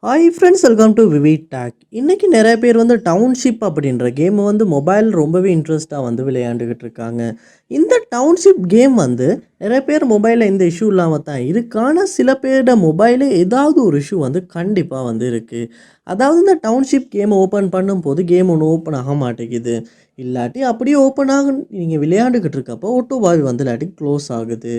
Hi friends, welcome to VividTech. இன்றைக்கி நிறைய பேர் வந்து டவுன்ஷிப் அப்படின்ற கேமை வந்து மொபைல் ரொம்பவே இன்ட்ரெஸ்ட்டாக வந்து விளையாண்டுக்கிட்டு இருக்காங்க. இந்த டவுன்ஷிப் கேம் வந்து நிறைய பேர் மொபைலில் எந்த இஷ்யூ இல்லாமல் தான் இருக்குது. ஆனால் சில பேரோட மொபைலில் ஏதாவது ஒரு இஷ்யூ வந்து கண்டிப்பாக வந்து இருக்குது. அதாவது இந்த டவுன்ஷிப் கேமை ஓப்பன் பண்ணும்போது கேம் ஒன்று ஓப்பன் ஆக மாட்டேங்குது. இல்லாட்டி அப்படியே ஓப்பன் ஆக நீங்கள் விளையாண்டுக்கிட்டு இருக்கப்போ ஆட்டோவாய் வந்து இல்லாட்டி க்ளோஸ் ஆகுது.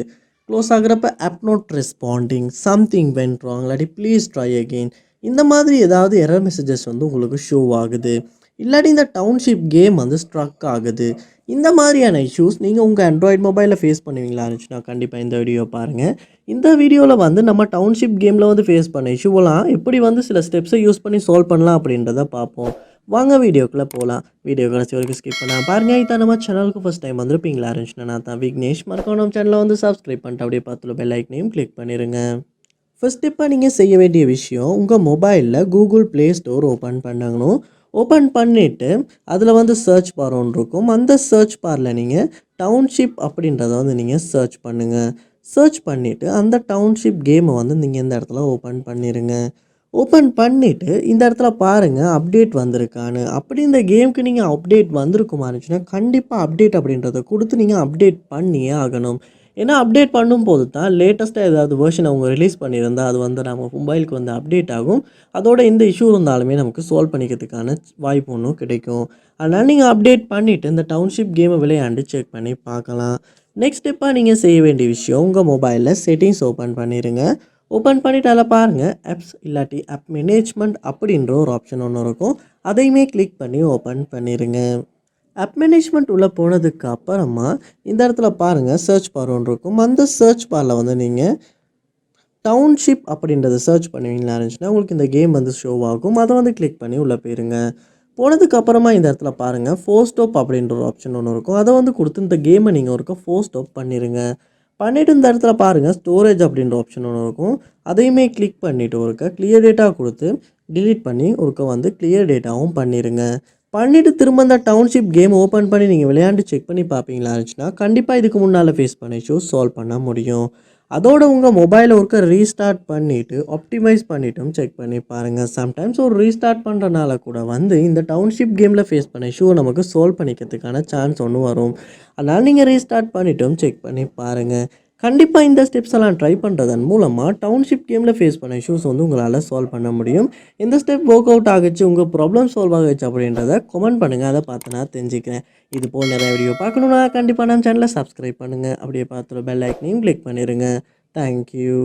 க்ளோஸ் ஆகுறப்ப app not responding, something went wrong, இல்லாட்டி ப்ளீஸ் ட்ரை அகெயின், இந்த மாதிரி ஏதாவது எரர் மெசேஜஸ் வந்து உங்களுக்கு ஷோ ஆகுது. இல்லாட்டி இந்த டவுன்ஷிப் கேம் வந்து ஸ்ட்ரக் ஆகுது. இந்த மாதிரியான இஷ்யூஸ் நீங்கள் உங்கள் ஆண்ட்ராய்டு மொபைலில் ஃபேஸ் பண்ணுவீங்களா இருந்துச்சுன்னா கண்டிப்பாக இந்த வீடியோ பாருங்கள். இந்த வீடியோவில் வந்து நம்ம டவுன்ஷிப் கேமில் வந்து ஃபேஸ் பண்ண இஷ்யூவெல்லாம் எப்படி வந்து சில ஸ்டெப்ஸை யூஸ் பண்ணி சால்வ் பண்ணலாம் அப்படின்றத பார்ப்போம். வாங்க வீடியோக்குள்ளே போகலாம். வீடியோ கடைசி வரைக்கும் ஸ்கிப் பண்ணால் பாருங்கள். இதான் நம்ம சேனலுக்கு ஃபஸ்ட் டைம் வந்துருப்பீங்களா இருந்துச்சுன்னா நான் தான் விக்னேஷ். மறக்காம நம்ம சேனலை வந்து சப்ஸ்கிரைப் பண்ணிட்டு அப்படியே பார்த்துல பெல் ஐக்கனையும் கிளிக் பண்ணிடுங்க. ஃபர்ஸ்ட் ஸ்டெப்பாக நீங்கள் செய்ய வேண்டிய விஷயம், உங்கள் மொபைலில் கூகுள் ப்ளே ஸ்டோர் ஓப்பன் பண்ணணும். ஓப்பன் பண்ணிவிட்டு அதில் வந்து சர்ச் பார் ஒன்று இருக்கும். அந்த சர்ச் பாரில் நீங்கள் டவுன்ஷிப் அப்படின்றத வந்து நீங்கள் சர்ச் பண்ணுங்கள். சர்ச் பண்ணிவிட்டு அந்த டவுன்ஷிப் கேமை வந்து நீங்கள் இந்த இடத்துல ஓப்பன் பண்ணிடுங்க. ஓப்பன் பண்ணிவிட்டு இந்த இடத்துல பாருங்கள் அப்டேட் வந்திருக்கான்னு. அப்படி இந்த கேமுக்கு நீங்கள் அப்டேட் வந்திருக்குமா இருந்துச்சுன்னா கண்டிப்பாக அப்டேட் அப்படின்றத கொடுத்து நீங்கள் அப்டேட் பண்ணியே ஆகணும். ஏன்னா அப்டேட் பண்ணும்போது தான் லேட்டஸ்ட்டாக ஏதாவது வெர்ஷன் அவங்க ரிலீஸ் பண்ணியிருந்தால் அது வந்து நம்ம மொபைலுக்கு வந்து அப்டேட் ஆகும். அதோட எந்த இஷ்யூ இருந்தாலுமே நமக்கு சால்வ் பண்ணிக்கிறதுக்கான வாய்ப்பு ஒன்றும் கிடைக்கும். அதனால் நீங்கள் அப்டேட் பண்ணிவிட்டு இந்த டவுன்ஷிப் கேமை விளையாண்டு செக் பண்ணி பார்க்கலாம். நெக்ஸ்ட் ஸ்டெப்பாக நீங்கள் செய்ய வேண்டிய விஷயம், உங்கள் மொபைலில் செட்டிங்ஸ் ஓப்பன் பண்ணிடுங்க. ஓப்பன் பண்ணிவிட்டு அதில் பாருங்கள் ஆப்ஸ் இல்லாட்டி ஆப் மேனேஜ்மெண்ட் அப்படின்ற ஒரு ஆப்ஷன் ஒன்று இருக்கும். அதையுமே கிளிக் பண்ணி ஓப்பன் பண்ணிடுங்க. ஆப் மேனேஜ்மெண்ட் உள்ளே போனதுக்கு அப்புறமா இந்த இடத்துல பாருங்கள் சர்ச் பார் ஒன்று இருக்கும். அந்த சர்ச் பாரில் வந்து நீங்கள் டவுன்ஷிப் அப்படின்றத சர்ச் பண்ணுவீங்களா இருந்துச்சுன்னா உங்களுக்கு இந்த கேம் வந்து ஷோ ஆகும். அதை வந்து கிளிக் பண்ணி உள்ளே போயிருங்க. போனதுக்கு அப்புறமா இந்த இடத்துல பாருங்கள் ஃபோர் ஸ்டாப் அப்படின்ற ஒரு ஆப்ஷன் ஒன்று இருக்கும். அதை வந்து கொடுத்து இந்த கேமை நீங்கள் ஒருக்கா ஃபோர் ஸ்டாப் பண்ணிடுங்க. பண்ணிவிட்டு இந்த இடத்துல பாருங்கள் ஸ்டோரேஜ் அப்படின்ற ஆப்ஷன் ஒன்று இருக்கும். அதையுமே கிளிக் பண்ணிவிட்டு ஒருக்கா கிளியர் டேட்டா கொடுத்து டிலீட் பண்ணி ஒருக்கா வந்து கிளியர் டேட்டாவும் பண்ணிடுங்க. பண்ணிவிட்டு திரும்ப இந்த டவுன்ஷிப் கேம் ஓப்பன் பண்ணி நீங்கள் விளையாண்டு செக் பண்ணி பார்ப்பீங்களா இருந்துச்சுன்னா கண்டிப்பாக இதுக்கு முன்னால் ஃபேஸ் பண்ண இஷ்யூஸ் சால்வ் பண்ண முடியும். அதோட உங்கள் மொபைலை ஒருக்க ரீஸ்டார்ட் பண்ணிவிட்டு ஆப்டிமைஸ் பண்ணிவிட்டும் செக் பண்ணி பாருங்கள். சம்டைம்ஸ் ஒரு ரீஸ்டார்ட் பண்ணுறனால கூட வந்து இந்த டவுன்ஷிப் கேமில் ஃபேஸ் பண்ண இஷ்யூவை நமக்கு சால்வ் பண்ணிக்கிறதுக்கான சான்ஸ் ஒன்று வரும். அதனால் நீங்கள் ரீஸ்டார்ட் பண்ணிவிட்டும் செக் பண்ணி பாருங்கள். கண்டிப்பாக இந்த ஸ்டெப்ஸ் எல்லாம் ட்ரை பண்ணுறதன் மூலமாக டவுன்ஷிப் கேமில் ஃபேஸ் பண்ண இஷ்யூஸ் வந்து உங்களால் சால்வ் பண்ண முடியும். எந்த ஸ்டெப் ஒர்க் அவுட் ஆகிச்சு, உங்கள் ப்ராப்ளம் சால்வ் ஆகிச்சு அப்படின்றத கமெண்ட் பண்ணுங்கள். அதை பார்த்து நான் தெரிஞ்சுக்கிறேன். இது போல் நிறைய வீடியோ பார்க்கணுன்னா கண்டிப்பாக நம்ம சேனலை சப்ஸ்கிரைப் பண்ணுங்கள். அப்படியே பார்த்துட்டு பெல் ஐக்கனையும் கிளிக் பண்ணிடுங்க. தேங்க்யூ.